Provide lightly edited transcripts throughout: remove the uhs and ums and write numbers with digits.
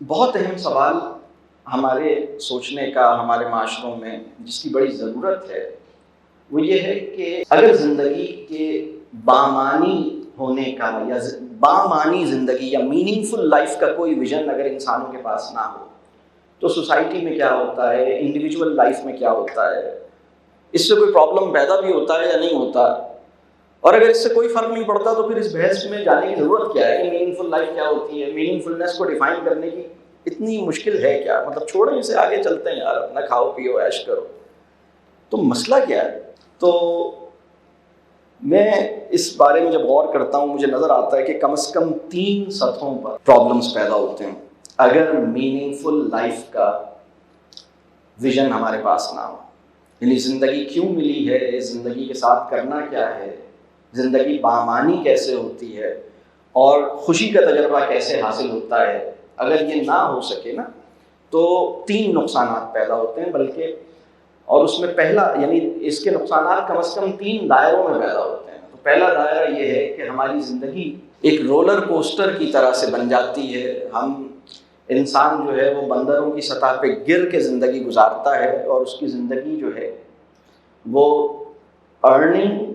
بہت اہم سوال ہمارے سوچنے کا ہمارے معاشروں میں جس کی بڑی ضرورت ہے وہ یہ ہے کہ اگر زندگی کے بامعنی ہونے کا یا بامعنی زندگی یا میننگ فل لائف کا کوئی ویژن اگر انسانوں کے پاس نہ ہو تو سوسائٹی میں کیا ہوتا ہے، انڈیویجول لائف میں کیا ہوتا ہے، اس سے کوئی پرابلم پیدا بھی ہوتا ہے یا نہیں ہوتا، اور اگر اس سے کوئی فرق نہیں پڑتا تو پھر اس بحث میں جانے کی ضرورت کیا ہے کہ میننگ فل لائف کیا ہوتی ہے، میننگ فلنس کو ڈیفائن کرنے کی اتنی مشکل ہے کیا؟ مطلب چھوڑیں اسے، آگے چلتے ہیں یار، اپنا کھاؤ پیو عیش کرو۔ تو مسئلہ کیا ہے؟ تو میں اس بارے میں جب غور کرتا ہوں مجھے نظر آتا ہے کہ کم از کم 3 سطحوں پر پرابلمس پیدا ہوتے ہیں اگر میننگ فل لائف کا ویژن ہمارے پاس نہ ہو۔ یعنی زندگی کیوں ملی ہے، زندگی کے ساتھ کرنا کیا ہے، زندگی بامعنی کیسے ہوتی ہے، اور خوشی کا تجربہ کیسے حاصل ہوتا ہے، اگر یہ نہ ہو سکے نا تو 3 نقصانات پیدا ہوتے ہیں، بلکہ اور اس میں پہلا یعنی اس کے نقصانات کم از کم 3 دائروں میں پیدا ہوتے ہیں۔ تو پہلا دائرہ یہ ہے کہ ہماری زندگی ایک رولر کوسٹر کی طرح سے بن جاتی ہے، ہم انسان جو ہے وہ بندروں کی سطح پہ گر کے زندگی گزارتا ہے، اور اس کی زندگی جو ہے وہ ارننگ،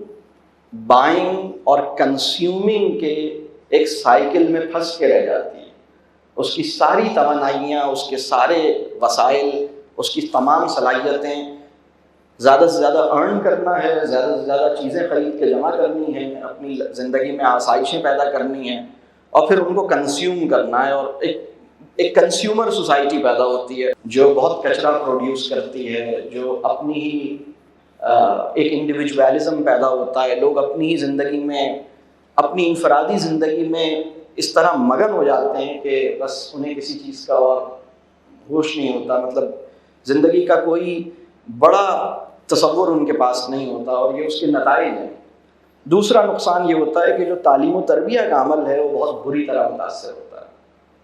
بائنگ اور کنزیومنگ کے ایک سائیکل میں پھنس کے رہ جاتی ہے۔ اس کی ساری توانائیاں، اس کے سارے وسائل، اس کی تمام صلاحیتیں زیادہ سے زیادہ ارن کرنا ہے، زیادہ سے زیادہ چیزیں خرید کے جمع کرنی ہیں، اپنی زندگی میں آسائشیں پیدا کرنی ہیں، اور پھر ان کو کنزیوم کرنا ہے، اور ایک کنزیومر سوسائٹی پیدا ہوتی ہے جو بہت کچرا پروڈیوس کرتی ہے، جو اپنی ہی ایک انڈیویجویلزم پیدا ہوتا ہے، لوگ اپنی ہی زندگی میں، اپنی انفرادی زندگی میں اس طرح مگن ہو جاتے ہیں کہ بس انہیں کسی چیز کا اور ہوش نہیں ہوتا، مطلب زندگی کا کوئی بڑا تصور ان کے پاس نہیں ہوتا، اور یہ اس کے نتائج ہیں۔ دوسرا نقصان یہ ہوتا ہے کہ جو تعلیم و تربیہ کا عمل ہے وہ بہت بری طرح متاثر ہوتا ہے۔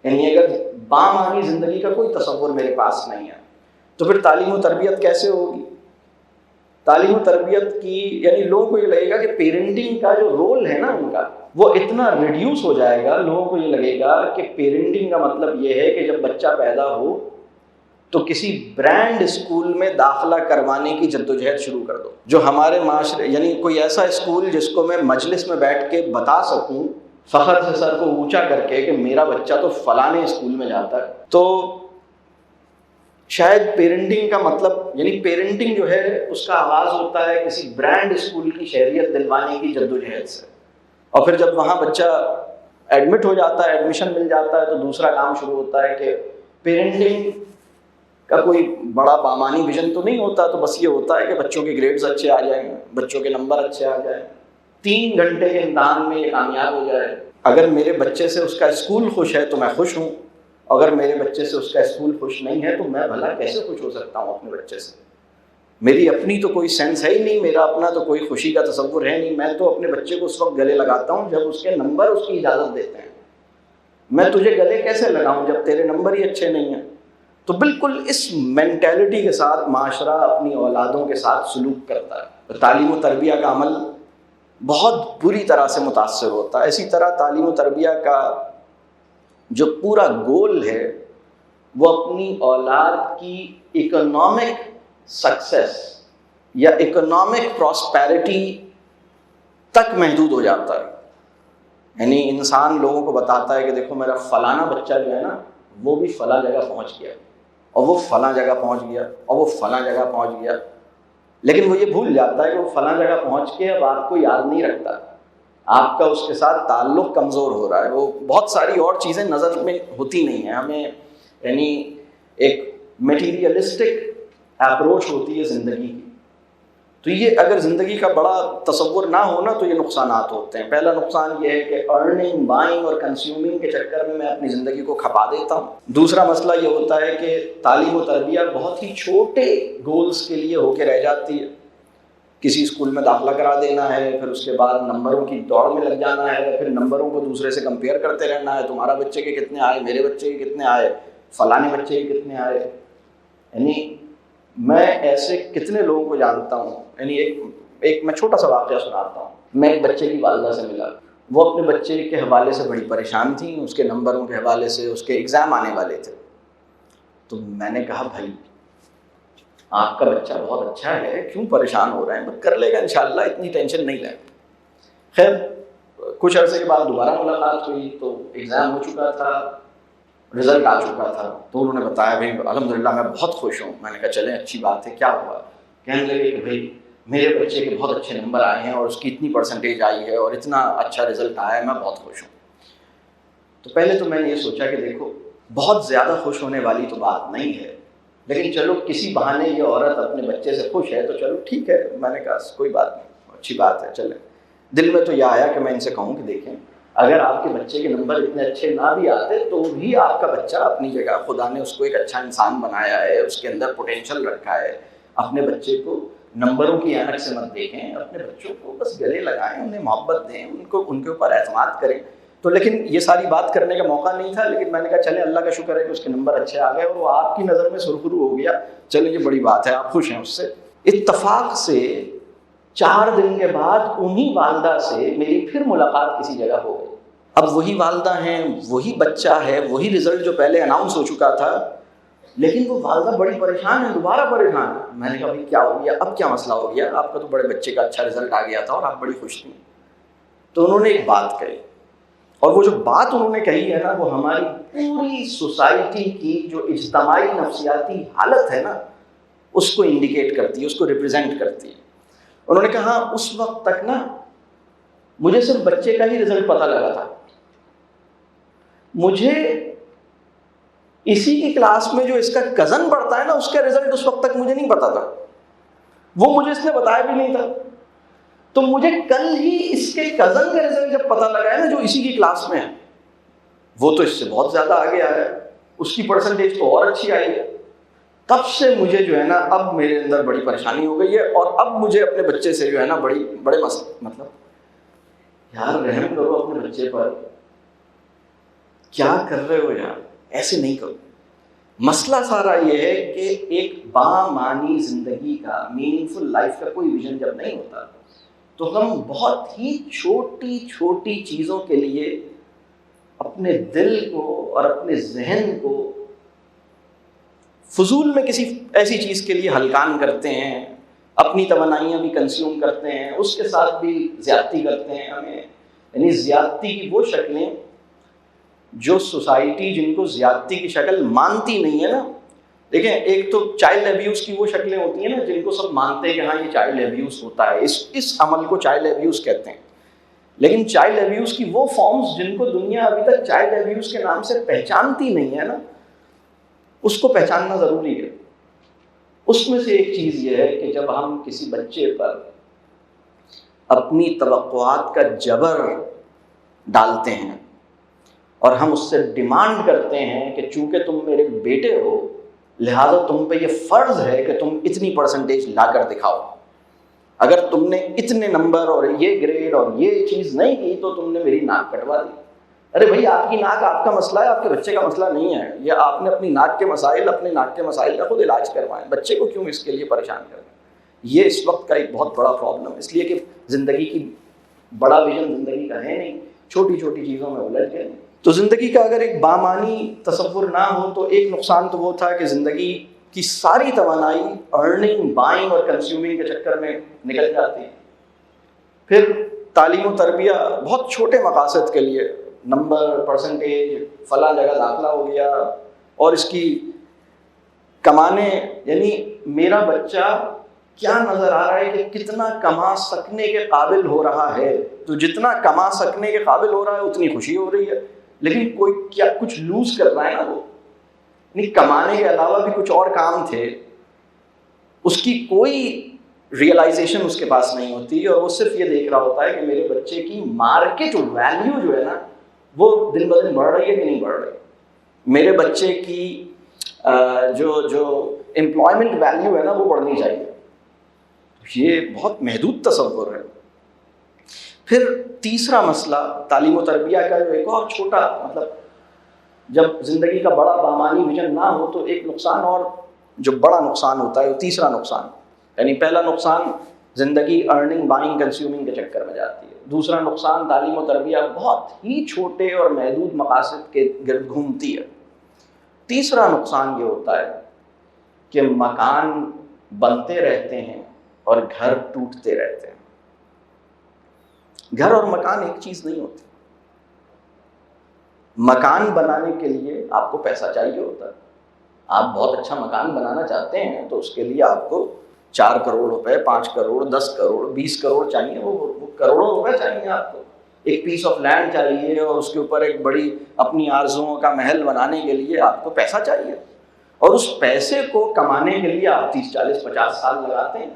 یعنی اگر بامعنی زندگی کا کوئی تصور میرے پاس نہیں ہے تو پھر تعلیم و تربیت کیسے ہوگی؟ تعلیم و تربیت کی یعنی لوگوں کو یہ لگے گا کہ پیرنٹنگ کا جو رول ہے نا ان کا وہ اتنا ریڈیوس ہو جائے گا، لوگوں کو یہ لگے گا کہ پیرنٹنگ کا مطلب یہ ہے کہ جب بچہ پیدا ہو تو کسی برانڈ اسکول میں داخلہ کروانے کی جدوجہد شروع کر دو، جو ہمارے معاشرے یعنی کوئی ایسا اسکول جس کو میں مجلس میں بیٹھ کے بتا سکوں فخر سے سر کو اونچا کر کے کہ میرا بچہ تو فلانے اسکول میں جاتا ہے۔ تو شاید پیرنٹنگ کا مطلب یعنی پیرنٹنگ جو ہے اس کا آغاز ہوتا ہے کسی برانڈ اسکول کی شہریت دلوانے کی جدوجہد سے، اور پھر جب وہاں بچہ ایڈمٹ ہو جاتا ہے، ایڈمیشن مل جاتا ہے، تو دوسرا کام شروع ہوتا ہے کہ پیرنٹنگ کا کوئی بڑا بامعنی ویژن تو نہیں ہوتا، تو بس یہ ہوتا ہے کہ بچوں کے گریڈز اچھے آ جائیں، بچوں کے نمبر اچھے آ جائیں، 3 گھنٹے کے امتحان میں یہ کامیاب ہو جائے۔ اگر میرے بچے سے اس کا اسکول خوش ہے تو میں خوش ہوں، اگر میرے بچے سے اس کا اسکول خوش نہیں ہے تو میں بھلا کیسے خوش ہو سکتا ہوں اپنے بچے سے؟ میری اپنی تو کوئی سینس ہے ہی نہیں، میرا اپنا تو کوئی خوشی کا تصور ہے نہیں، میں تو اپنے بچے کو اس وقت گلے لگاتا ہوں جب اس کے نمبر اس کی اجازت دیتے ہیں۔ میں تجھے گلے کیسے لگاؤں جب تیرے نمبر ہی اچھے نہیں ہیں؟ تو بالکل اس مینٹیلٹی کے ساتھ معاشرہ اپنی اولادوں کے ساتھ سلوک کرتا ہے۔ تعلیم و تربیہ کا عمل بہت بری طرح سے متاثر ہوتا ہے۔ اسی طرح تعلیم و تربیہ کا جو پورا گول ہے وہ اپنی اولاد کی اکنامک سکسیس یا اکنامک پراسپیرٹی تک محدود ہو جاتا ہے۔ یعنی انسان لوگوں کو بتاتا ہے کہ دیکھو میرا فلانا بچہ جو ہے نا وہ بھی فلاں جگہ پہنچ گیا، اور وہ فلاں جگہ پہنچ گیا، اور وہ فلاں جگہ پہنچ گیا، لیکن وہ یہ بھول جاتا ہے کہ وہ فلاں جگہ پہنچ کے اب آپ کو یاد نہیں رکھتا، آپ کا اس کے ساتھ تعلق کمزور ہو رہا ہے، وہ بہت ساری اور چیزیں نظر میں ہوتی نہیں ہیں ہمیں، یعنی ایک میٹیریلسٹک اپروچ ہوتی ہے زندگی کی۔ تو یہ اگر زندگی کا بڑا تصور نہ ہونا تو یہ نقصانات ہوتے ہیں۔ پہلا نقصان یہ ہے کہ ارننگ، بائنگ اور کنزیومنگ کے چکر میں اپنی زندگی کو کھپا دیتا ہوں۔ دوسرا مسئلہ یہ ہوتا ہے کہ تعلیم و تربیہ بہت ہی چھوٹے گولز کے لیے ہو کے رہ جاتی ہے۔ کسی اسکول میں داخلہ کرا دینا ہے، پھر اس کے بعد نمبروں کی دوڑ میں لگ جانا ہے، پھر نمبروں کو دوسرے سے کمپیئر کرتے رہنا ہے، تمہارا بچے کے کتنے آئے، میرے بچے کے کتنے آئے، فلانے بچے کے کتنے آئے۔ یعنی میں ایسے کتنے لوگوں کو جانتا ہوں، یعنی ایک میں چھوٹا سا واقعہ سناتا ہوں۔ میں ایک بچے کی والدہ سے ملا، وہ اپنے بچے کے حوالے سے بڑی پریشان تھیں، اس کے نمبروں کے حوالے سے، اس کے ایگزام آنے والے تھے. تو میں نے کہا بھائی آپ کا بچہ بہت اچھا ہے، کیوں پریشان ہو رہے ہیں، کر لے گا انشاءاللہ، اتنی ٹینشن نہیں لیں. خیر کچھ عرصے کے بعد دوبارہ ملاقات ہوئی تو ایگزام ہو چکا تھا، رزلٹ آ چکا تھا. تو انہوں نے بتایا بھائی الحمدللہ میں بہت خوش ہوں. میں نے کہا چلیں اچھی بات ہے، کیا ہوا؟ کہنے لگے کہ بھائی میرے بچے کے بہت اچھے نمبر آئے ہیں اور اس کی اتنی پرسنٹیج آئی ہے اور اتنا اچھا رزلٹ آیا ہے، میں بہت خوش ہوں. تو پہلے تو میں نے یہ سوچا کہ دیکھو بہت زیادہ خوش ہونے والی تو بات نہیں ہے، لیکن چلو کسی بہانے یہ عورت اپنے بچے سے خوش ہے تو چلو ٹھیک ہے. میں نے کہا کوئی بات نہیں، اچھی بات ہے. چلیں دل میں تو یہ آیا کہ میں ان سے کہوں کہ دیکھیں اگر آپ کے بچے کے نمبر اتنے اچھے نہ بھی آتے تو بھی آپ کا بچہ اپنی جگہ، خدا نے اس کو ایک اچھا انسان بنایا ہے، اس کے اندر پوٹینشیل رکھا ہے. اپنے بچے کو نمبروں کی اینک سے مت دیکھیں، اپنے بچوں کو بس گلے لگائیں، انہیں محبت دیں، ان کے اوپر اعتماد کریں. تو لیکن یہ ساری بات کرنے کا موقع نہیں تھا، لیکن میں نے کہا چلیں اللہ کا شکر ہے کہ اس کے نمبر اچھے آ گئے اور وہ آپ کی نظر میں سرخرو ہو گیا، چلیں یہ بڑی بات ہے، آپ خوش ہیں اس سے. اتفاق سے 4 دن کے بعد انہی والدہ سے میری پھر ملاقات کسی جگہ ہو گئی. اب وہی والدہ ہیں، وہی بچہ ہے، وہی رزلٹ جو پہلے اناؤنس ہو چکا تھا، لیکن وہ والدہ بڑی پریشان ہے، دوبارہ پریشان ہے. میں نے کہا بھائی کیا ہو گیا، اب کیا مسئلہ ہو گیا، آپ کا تو بڑے بچے کا اچھا رزلٹ آ گیا تھا اور آپ بڑی خوش تھیں. تو انہوں نے ایک بات کہی، اور وہ جو بات انہوں نے کہی ہے نا وہ ہماری پوری سوسائٹی کی جو اجتماعی نفسیاتی حالت ہے نا اس کو انڈیکیٹ کرتی ہے، اس کو ریپرزینٹ کرتی ہے. انہوں نے کہا اس وقت تک نا مجھے صرف بچے کا ہی رزلٹ پتہ لگا تھا، مجھے اسی کی کلاس میں جو اس کا کزن پڑھتا ہے نا اس کا رزلٹ اس وقت تک مجھے نہیں پتا تھا، وہ مجھے اس نے بتایا بھی نہیں تھا. تو مجھے کل ہی اس کے کزن کا رزلٹ جب پتہ لگا ہے نا جو اسی کی کلاس میں ہے، وہ تو اس سے بہت زیادہ آگے آیا ہے، اس کی پرسنٹیج تو اور اچھی آئی ہے. تب سے مجھے جو ہے نا اب میرے اندر بڑی پریشانی ہو گئی ہے، اور اب مجھے اپنے بچے سے جو ہے نا بڑے مطلب یار رحم کرو اپنے بچے پر، کیا کر رہے ہو یار، ایسے نہیں کرو. مسئلہ سارا یہ ہے کہ ایک بامعنی زندگی کا، میننگ فل لائف کا کوئی ویژن جب نہیں ہوتا تو ہم بہت ہی چھوٹی چھوٹی چیزوں کے لیے اپنے دل کو اور اپنے ذہن کو فضول میں کسی ایسی چیز کے لیے ہلکان کرتے ہیں، اپنی توانائیاں بھی کنزیوم کرتے ہیں، اس کے ساتھ بھی زیادتی کرتے ہیں. ہمیں یعنی زیادتی کی وہ شکلیں جو سوسائٹی جن کو زیادتی کی شکل مانتی نہیں ہے نا، دیکھیں ایک تو چائلڈ ابیوز کی وہ شکلیں ہوتی ہیں نا جن کو سب مانتے ہیں کہ ہاں یہ چائلڈ ابیوز ہوتا ہے، اس عمل کو چائلڈ ابیوز کہتے ہیں. لیکن چائلڈ ابیوز کی وہ فارمز جن کو دنیا ابھی تک چائلڈ ابیوز کے نام سے پہچانتی نہیں ہے نا، اس کو پہچاننا ضروری ہے. اس میں سے ایک چیز یہ ہے کہ جب ہم کسی بچے پر اپنی توقعات کا جبر ڈالتے ہیں اور ہم اس سے ڈیمانڈ کرتے ہیں کہ چونکہ تم میرے بیٹے ہو لہذا تم پہ یہ فرض ہے کہ تم اتنی پرسنٹیج لا کر دکھاؤ، اگر تم نے اتنے نمبر اور یہ گریڈ اور یہ چیز نہیں کی تو تم نے میری ناک کٹوا دی. ارے بھائی آپ کی ناک آپ کا مسئلہ ہے، آپ کے بچے کا مسئلہ نہیں ہے. یہ آپ نے اپنی ناک کے مسائل کا خود علاج کروائیں، بچے کو کیوں اس کے لیے پریشان کریں. یہ اس وقت کا ایک بہت بڑا پرابلم، اس لیے کہ زندگی کی بڑا ویژن زندگی کا ہے نہیں، چھوٹی چھوٹی چیزوں میں الجھ گئے. تو زندگی کا اگر ایک بامعنی تصور نہ ہو تو ایک نقصان تو وہ تھا کہ زندگی کی ساری توانائی ارننگ، بائنگ اور کنزیومنگ کے چکر میں نکل جاتی ہے. پھر تعلیم و تربیہ بہت چھوٹے مقاصد کے لیے، نمبر، پرسنٹیج، فلاں جگہ داخلہ ہو گیا، اور اس کی کمانے، یعنی میرا بچہ کیا نظر آ رہا ہے کہ کتنا کما سکنے کے قابل ہو رہا ہے، تو جتنا کما سکنے کے قابل ہو رہا ہے اتنی خوشی ہو رہی ہے. لیکن کوئی کیا کچھ لوز کر رہا ہے نا، وہ یعنی کمانے کے علاوہ بھی کچھ اور کام تھے، اس کی کوئی ریئلائزیشن اس کے پاس نہیں ہوتی، اور وہ صرف یہ دیکھ رہا ہوتا ہے کہ میرے بچے کی مارکیٹ ویلیو جو ہے نا وہ دن بدن بڑھ رہی ہے کہ نہیں بڑھ رہی، میرے بچے کی جو امپلائمنٹ ویلیو ہے نا وہ بڑھنی چاہیے. یہ بہت محدود تصور ہے. پھر تیسرا مسئلہ تعلیم و تربیہ کا جو ایک اور چھوٹا، مطلب جب زندگی کا بڑا بامعنی ویژن نہ ہو تو ایک نقصان اور جو بڑا نقصان ہوتا ہے وہ تیسرا نقصان. یعنی پہلا نقصان زندگی ارننگ بائنگ کنزیومنگ کے چکر میں جاتی ہے۔ دوسرا نقصان تعلیم و تربیت بہت ہی چھوٹے اور محدود مقاصد کے گرد گھومتی ہے۔ تیسرا نقصان یہ ہوتا ہے کہ مکان بنتے رہتے ہیں اور گھر ٹوٹتے رہتے ہیں۔ گھر اور مکان ایک چیز نہیں ہوتی۔ مکان بنانے کے لیے آپ کو پیسہ چاہیے ہوتا ہے۔ آپ بہت اچھا مکان بنانا چاہتے ہیں تو اس کے لیے آپ کو 4 کروڑ روپے، 5 کروڑ، 10 کروڑ، 20 کروڑ چاہیے، وہ کروڑوں روپے چاہیے آپ کو۔ ایک پیس آف لینڈ چاہیے اور اس کے اوپر ایک بڑی اپنی آرزوؤں کا محل بنانے کے لیے آپ کو پیسہ چاہیے، اور اس پیسے کو کمانے کے لیے آپ 30 40 50 سال لگاتے ہیں۔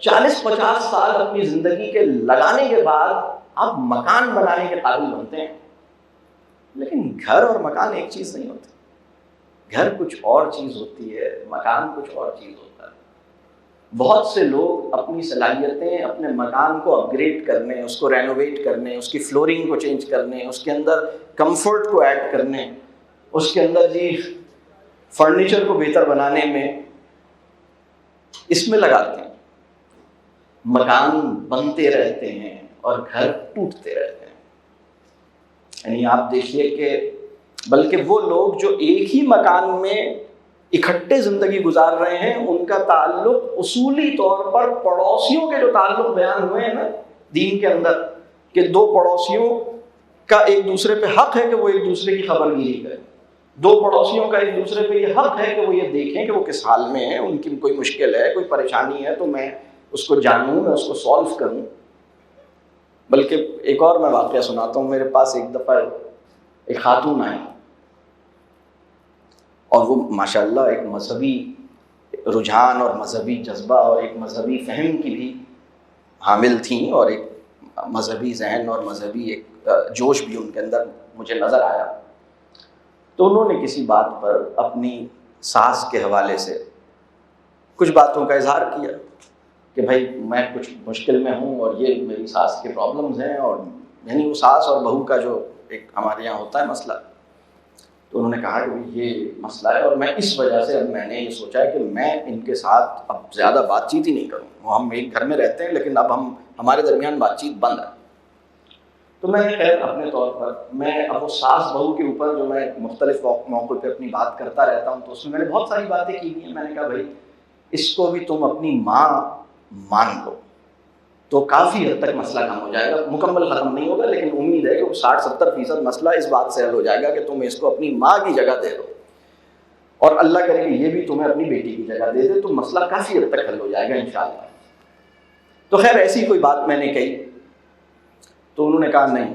40 50 سال اپنی زندگی کے لگانے کے بعد آپ مکان بنانے کے قابل بنتے ہیں۔ لیکن گھر اور مکان ایک چیز نہیں ہوتی۔ گھر کچھ اور چیز ہوتی ہے، مکان کچھ اور چیز ہوتا ہے۔ بہت سے لوگ اپنی صلاحیتیں اپنے مکان کو اپ گریڈ کرنے، اس کو رینوویٹ کرنے، اس کی فلورنگ کو چینج کرنے، اس کے اندر کمفرٹ کو ایڈ کرنے، اس کے اندر فرنیچر کو بہتر بنانے میں، اس میں لگاتے ہیں۔ مکان بنتے رہتے ہیں اور گھر ٹوٹتے رہتے ہیں۔ یعنی آپ دیکھیے کہ بلکہ وہ لوگ جو ایک ہی مکان میں اکٹھے زندگی گزار رہے ہیں، ان کا تعلق اصولی طور پر پڑوسیوں کے جو تعلق بیان ہوئے ہیں نا دین کے اندر، کہ 2 پڑوسیوں کا ایک دوسرے پہ حق ہے کہ وہ ایک دوسرے کی خبر گیری کریں، 2 پڑوسیوں کا ایک دوسرے پہ یہ حق ہے کہ وہ یہ دیکھیں کہ وہ کس حال میں ہیں، ان کی کوئی مشکل ہے، کوئی پریشانی ہے تو میں اس کو جانوں، میں اس کو سولو کروں۔ بلکہ ایک اور میں واقعہ سناتا ہوں۔ میرے پاس ایک دفعہ ایک خاتون آئی اور وہ ماشاءاللہ ایک مذہبی رجحان اور مذہبی جذبہ اور ایک مذہبی فہم کی بھی حامل تھیں، اور ایک مذہبی ذہن اور مذہبی ایک جوش بھی ان کے اندر مجھے نظر آیا۔ تو انہوں نے کسی بات پر اپنی ساس کے حوالے سے کچھ باتوں کا اظہار کیا کہ بھائی میں کچھ مشکل میں ہوں اور یہ میری ساس کے پرابلمز ہیں، اور یعنی وہ ساس اور بہو کا جو ایک ہمارے یہاں ہوتا ہے مسئلہ۔ تو انہوں نے کہا کہ یہ مسئلہ ہے، اور میں اس وجہ سے اب میں نے یہ سوچا ہے کہ میں ان کے ساتھ اب زیادہ بات چیت ہی نہیں کروں۔ ہم ایک گھر میں رہتے ہیں لیکن اب ہمارے درمیان بات چیت بند ہے۔ تو میں نے خیر اپنے طور پر میں اب وہ ساس بہو کے اوپر جو میں مختلف موقع پہ اپنی بات کرتا رہتا ہوں، تو اس میں نے بہت ساری باتیں کی ہیں۔ میں نے کہا بھائی اس کو بھی تم اپنی ماں مان لو تو کافی حد تک مسئلہ کم ہو جائے گا۔ مکمل ختم نہیں ہوگا لیکن امید ہے کہ 60-70% مسئلہ اس بات سے حل ہو جائے گا کہ تم اس کو اپنی ماں کی جگہ دے دو، اور اللہ کرے کہ یہ بھی تمہیں اپنی بیٹی کی جگہ دے دے، تو مسئلہ کافی حد تک حل ہو جائے گا انشاءاللہ۔ تو خیر ایسی کوئی بات میں نے کہی تو انہوں نے کہا نہیں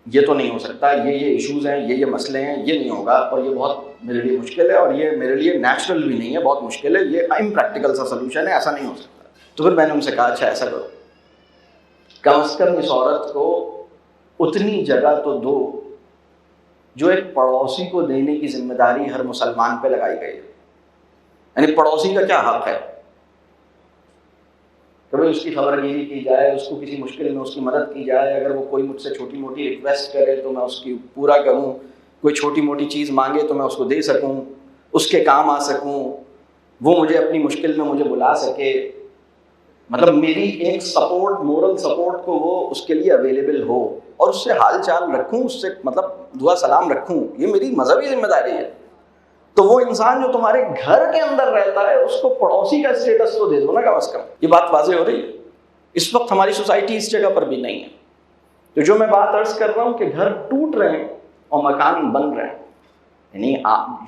یہ تو نہیں ہو سکتا، یہ ایشوز ہیں، یہ مسئلے ہیں، یہ نہیں ہوگا، اور یہ بہت میرے لیے مشکل ہے، اور یہ میرے لیے نیچرل بھی نہیں ہے، بہت مشکل ہے، یہ امپریکٹیکل سا سلوشن ہے، ایسا نہیں ہو سکتا۔ تو پھر میں نے ان سے کہا اچھا ایسا کرو، کم از کم اس عورت کو اتنی جگہ تو دو جو ایک پڑوسی کو دینے کی ذمہ داری ہر مسلمان پہ لگائی گئی ہے۔ یعنی پڑوسی کا کیا حق ہے کہ بھائی اس کی خبر گیری کی جائے، اس کو کسی مشکل میں اس کی مدد کی جائے، اگر وہ کوئی مجھ سے چھوٹی موٹی ریکویسٹ کرے تو میں اس کی پورا کروں، کوئی چھوٹی موٹی چیز مانگے تو میں اس کو دے سکوں، اس کے کام آ سکوں، وہ مجھے اپنی مشکل میں مجھے بلا سکے، مطلب میری ایک سپورٹ، مورل سپورٹ کو وہ اس کے لیے اویلیبل ہو، اور اس سے حال چال رکھوں، اس سے مطلب دعا سلام رکھوں، یہ میری مذہبی ذمہ داری ہے۔ تو وہ انسان جو تمہارے گھر کے اندر رہتا ہے اس کو پڑوسی کا اسٹیٹس تو دے دو نا کم از کم۔ یہ بات واضح ہو رہی ہے؟ اس وقت ہماری سوسائٹی اس جگہ پر بھی نہیں ہے۔ تو جو میں بات عرض کر رہا ہوں کہ گھر ٹوٹ رہے ہیں اور مکان بن رہے ہیں، یعنی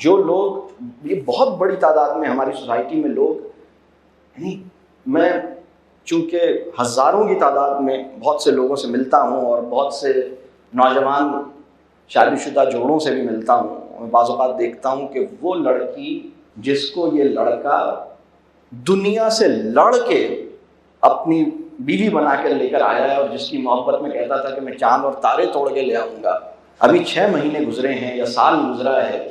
جو لوگ، یہ بہت بڑی تعداد میں ہماری سوسائٹی میں لوگ، یعنی میں چونکہ ہزاروں کی تعداد میں بہت سے لوگوں سے ملتا ہوں اور بہت سے نوجوان شادی شدہ جوڑوں سے بھی ملتا ہوں، میں بعض اوقات دیکھتا ہوں کہ وہ لڑکی جس کو یہ لڑکا دنیا سے لڑ کے اپنی بیوی بنا کے لے کر آیا ہے، اور جس کی محبت میں کہتا تھا کہ میں چاند اور تارے توڑ کے لے آؤں گا، ابھی 6 مہینے گزرے ہیں یا سال گزرا ہے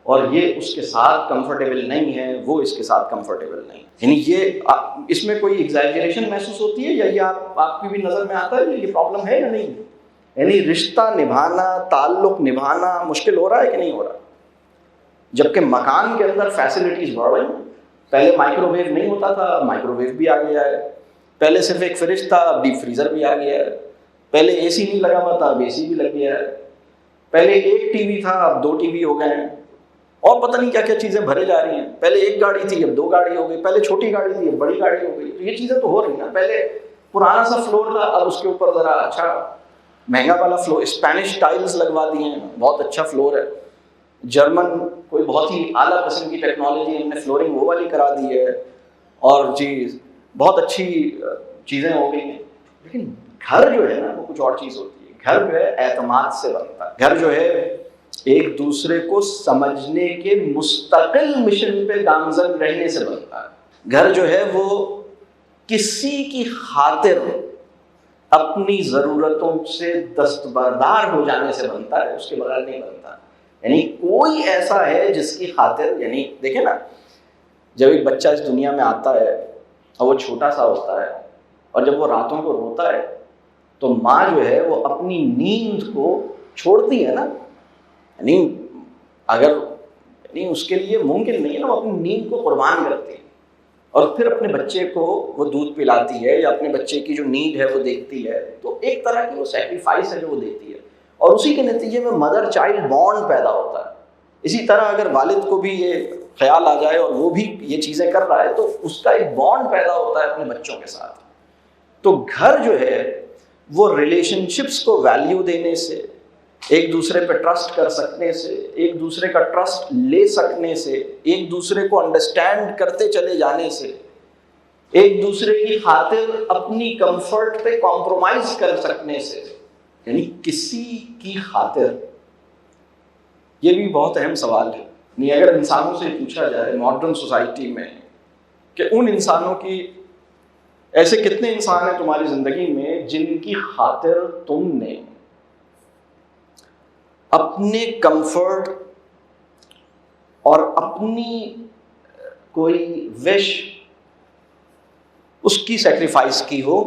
اور یہ اس کے ساتھ کمفرٹیبل نہیں ہے، وہ اس کے ساتھ کمفرٹیبل نہیں۔ یعنی یہ اس میں کوئی ایگزیجریشن محسوس ہوتی ہے یا یہ آپ کی بھی نظر میں آتا ہے یہ پرابلم ہے یا نہیں؟ یعنی رشتہ نبھانا، تعلق نبھانا مشکل ہو رہا ہے کہ نہیں ہو رہا؟ جبکہ مکان کے اندر فیسلٹیز بڑھ رہی ہیں، پہلے مائکرو ویو نہیں ہوتا تھا، مائکرو ویو بھی آ گیا ہے. پہلے صرف ایک فریج تھا، اب ڈیپ فریزر بھی آ گیا ہے. پہلے اے سی نہیں لگا ہوا تھا، اب اے سی بھی لگ گیا ہے. پہلے ایک ٹی وی تھا، اب 2 ٹی وی ہو گئے ہیں. اور پتہ نہیں کیا کیا چیزیں بھرے جا رہی ہیں. پہلے ایک گاڑی تھی، اب 2 گاڑی ہو گئی. پہلے چھوٹی گاڑی تھی، اب بڑی گاڑی ہو گئی. تو یہ چیزیں تو ہو رہی ہیں. پہلے پرانا سا فلور تھا، اب اس کے اوپر ذرا اچھا مہنگا والا فلور، اسپینش ٹائلز لگوا دیے ہیں، بہت اچھا فلور ہے. جرمن کوئی بہت ہی اعلیٰ قسم کی ٹیکنالوجی ہم نے فلورنگ وہ والی کرا دی ہے. اور چیز بہت اچھی چیزیں ہو گئی ہیں. لیکن گھر جو ہے نا وہ کچھ اور چیز ہوتی ہے. گھر جو ہے اعتماد سے بنتا ہے. گھر جو ہے ایک دوسرے کو سمجھنے کے مستقل مشن پہ گامزن رہنے سے بنتا ہے. گھر جو ہے وہ کسی کی خاطر اپنی ضرورتوں سے دستبردار ہو جانے سے بنتا ہے، اس کے بغیر نہیں بنتا. یعنی کوئی ایسا ہے جس کی خاطر، یعنی دیکھیں نا، جب ایک بچہ اس دنیا میں آتا ہے اور وہ چھوٹا سا ہوتا ہے اور جب وہ راتوں کو روتا ہے تو ماں جو ہے وہ اپنی نیند کو چھوڑتی ہے نا. یعنی اگر یعنی اس کے لیے ممکن نہیں ہے نا، وہ اپنی نیند کو قربان کرتی ہے اور پھر اپنے بچے کو وہ دودھ پلاتی ہے یا اپنے بچے کی جو نیڈ ہے وہ دیکھتی ہے. تو ایک طرح کی وہ سیکریفائس ہے جو وہ دیتی ہے، اور اسی کے نتیجے میں مدر چائلڈ بانڈ پیدا ہوتا ہے. اسی طرح اگر والد کو بھی یہ خیال آ جائے اور وہ بھی یہ چیزیں کر رہا ہے تو اس کا ایک بانڈ پیدا ہوتا ہے اپنے بچوں کے ساتھ. تو گھر جو ہے وہ ریلیشن شپس کو ویلیو دینے سے، ایک دوسرے پہ ٹرسٹ کر سکنے سے، ایک دوسرے کا ٹرسٹ لے سکنے سے، ایک دوسرے کو انڈرسٹینڈ کرتے چلے جانے سے، ایک دوسرے کی خاطر اپنی کمفرٹ پہ کمپرومائز کر سکنے سے. یعنی کسی کی خاطر، یہ بھی بہت اہم سوال ہے. نہیں اگر انسانوں سے پوچھا جائے ماڈرن سوسائٹی میں کہ ان انسانوں کی، ایسے کتنے انسان ہیں تمہاری زندگی میں جن کی خاطر تم نے اپنے کمفرٹ اور اپنی کوئی وش اس کی سیکریفائس کی ہو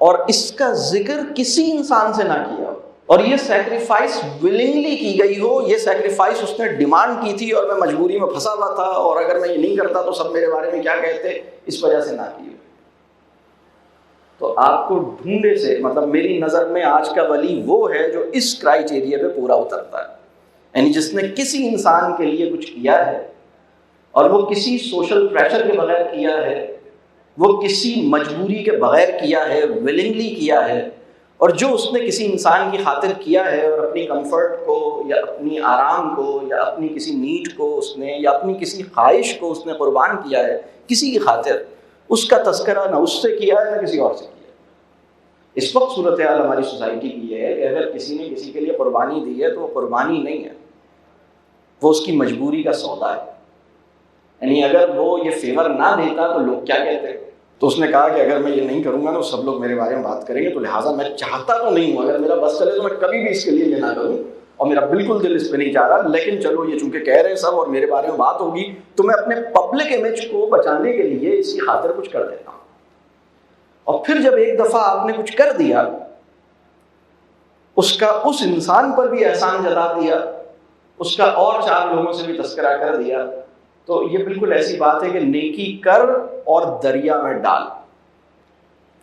اور اس کا ذکر کسی انسان سے نہ کیا ہو، اور یہ سیکریفائس ولنگلی کی گئی ہو، یہ سیکریفائس اس نے ڈیمانڈ کی تھی اور میں مجبوری میں پھنسا ہوا تھا اور اگر میں یہ نہیں کرتا تو سب میرے بارے میں کیا کہتے، اس وجہ سے نہ کی ہو. تو آپ کو ڈھونڈے سے مطلب میری نظر میں آج کا ولی وہ ہے جو اس کرائیٹیریا پہ پورا اترتا ہے. یعنی جس نے کسی انسان کے لیے کچھ کیا ہے اور وہ کسی سوشل پریشر کے بغیر کیا ہے، وہ کسی مجبوری کے بغیر کیا ہے، ولنگلی کیا ہے، اور جو اس نے کسی انسان کی خاطر کیا ہے اور اپنی کمفرٹ کو یا اپنی آرام کو یا اپنی کسی نیڈ کو اس نے یا اپنی کسی خواہش کو اس نے قربان کیا ہے کسی کی خاطر، اس کا تذکرہ نہ اس سے کیا ہے نہ کسی اور سے کیا ہے. اس وقت صورتحال ہماری سوسائٹی کی یہ ہے کہ اگر کسی نے کسی کے لیے قربانی دی ہے تو وہ قربانی نہیں ہے، وہ اس کی مجبوری کا سودا ہے. یعنی اگر وہ یہ فیور نہ دیتا تو لوگ کیا کہتے. تو اس نے کہا کہ اگر میں یہ نہیں کروں گا تو سب لوگ میرے بارے میں بات کریں گے، تو لہٰذا میں چاہتا تو نہیں ہوں، اگر میرا بس چلے تو میں کبھی بھی اس کے لیے یہ نہ کروں، اور میرا بالکل دل اس پہ نہیں چاہ رہا، لیکن چلو یہ چونکہ کہہ رہے ہیں سب اور میرے بارے میں بات ہوگی تو میں اپنے پبلک امیج کو بچانے کے لیے اس کی خاطر کچھ کر دیتا ہوں. اور پھر جب ایک دفعہ آپ نے کچھ کر دیا، اس کا اس انسان پر بھی احسان جتا دیا، اس کا اور 4 لوگوں سے بھی تذکرہ کر دیا، تو یہ بالکل ایسی بات ہے کہ نیکی کر اور دریا میں ڈال.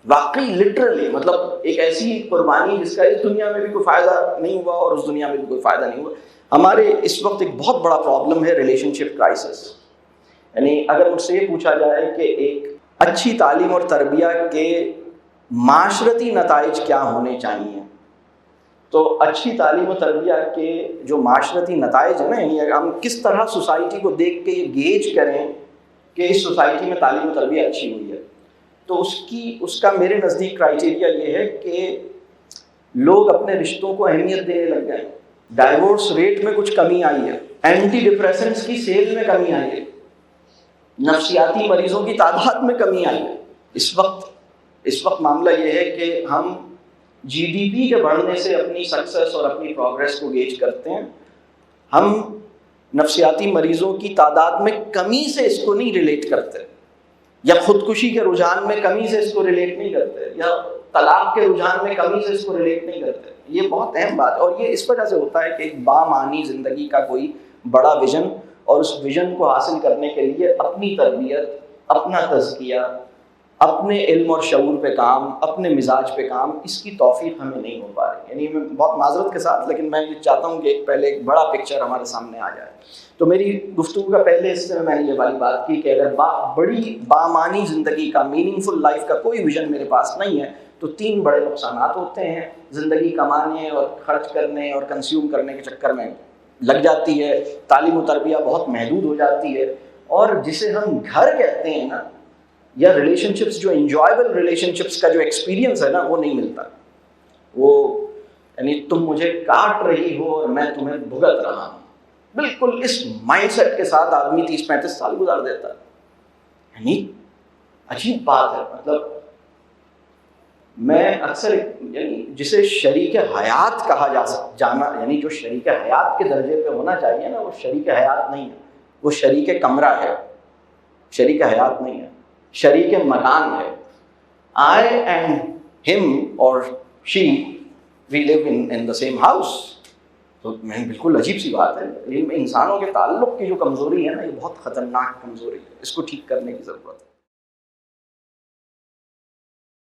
واقعی لٹرلی مطلب ایک ایسی قربانی جس کا اس دنیا میں بھی کوئی فائدہ نہیں ہوا اور اس دنیا میں بھی کوئی فائدہ نہیں ہوا. ہمارے اس وقت ایک بہت بڑا پرابلم ہے ریلیشن شپ کرائسس. یعنی اگر مجھ سے یہ پوچھا جائے کہ ایک اچھی تعلیم اور تربیہ کے معاشرتی نتائج کیا ہونے چاہیے، تو اچھی تعلیم و تربیہ کے جو معاشرتی نتائج ہیں نا، یعنی ہم کس طرح سوسائٹی کو دیکھ کے یہ گیج کریں کہ اس سوسائٹی میں تعلیم و تربیت اچھی ہوئی ہے، تو اس کا میرے نزدیک کرائیٹیریا یہ ہے کہ لوگ اپنے رشتوں کو اہمیت دینے لگ گئے. ڈائیورس ریٹ میں کچھ کمی آئی ہے، اینٹی ڈپریسنٹس کی سیل میں کمی آئی ہے، نفسیاتی مریضوں کی تعداد میں کمی آئی ہے. اس وقت معاملہ یہ ہے کہ ہم جی ڈی پی کے بڑھنے سے اپنی سکسیس اور اپنی پروگریس کو گیج کرتے ہیں، ہم نفسیاتی مریضوں کی تعداد میں کمی سے اس کو نہیں ریلیٹ کرتے، یا خودکشی کے رجحان میں کمی سے اس کو ریلیٹ نہیں کرتے، یا طلاق کے رجحان میں کمی سے اس کو ریلیٹ نہیں کرتے. یہ بہت اہم بات ہے، اور یہ اس وجہ سے ہوتا ہے کہ ایک بامعنی زندگی کا کوئی بڑا ویژن اور اس ویژن کو حاصل کرنے کے لیے اپنی تربیت، اپنا تزکیہ، اپنے علم اور شعور پہ کام، اپنے مزاج پہ کام، اس کی توفیق ہمیں نہیں ہو پا رہی. یعنی میں بہت معذرت کے ساتھ، لیکن میں یہ چاہتا ہوں کہ پہلے ایک بڑا پکچر ہمارے سامنے آ جائے. تو میری گفتگو کا پہلے حصے میں نے یہ والی بات کی کہ اگر بڑی بامعنی زندگی کا، میننگ فل لائف کا کوئی ویژن میرے پاس نہیں ہے تو 3 بڑے نقصانات ہوتے ہیں. زندگی کمانے اور خرچ کرنے اور کنزیوم کرنے کے چکر میں لگ جاتی ہے، تعلیم و تربیہ بہت محدود ہو جاتی ہے، اور جسے ہم گھر کہتے ہیں نا، یا ریلیشن شپس، جو انجوائبل ریلیشن شپس کا جو ایکسپیرینس ہے نا، وہ نہیں ملتا. وہ یعنی تم مجھے کاٹ رہی ہو اور میں تمہیں بھگت رہا ہوں، بالکل اس مائنڈ سیٹ کے ساتھ آدمی 30-35 سال گزار دیتا ہے. یعنی عجیب بات ہے. مطلب میں اکثر یعنی جسے شریک حیات کہا جانا، یعنی جو شریک حیات کے درجے پہ ہونا چاہیے نا، وہ شریک حیات نہیں ہے، وہ شریک کمرہ ہے. شریک حیات نہیں ہے، شریک مکان ہے. I and him or she, we live in the same house. تو میں بالکل عجیب سی بات ہے. انسانوں کے تعلق کی جو کمزوری ہے نا، یہ بہت خطرناک کمزوری ہے. اس کو ٹھیک کرنے کی ضرورت ہے.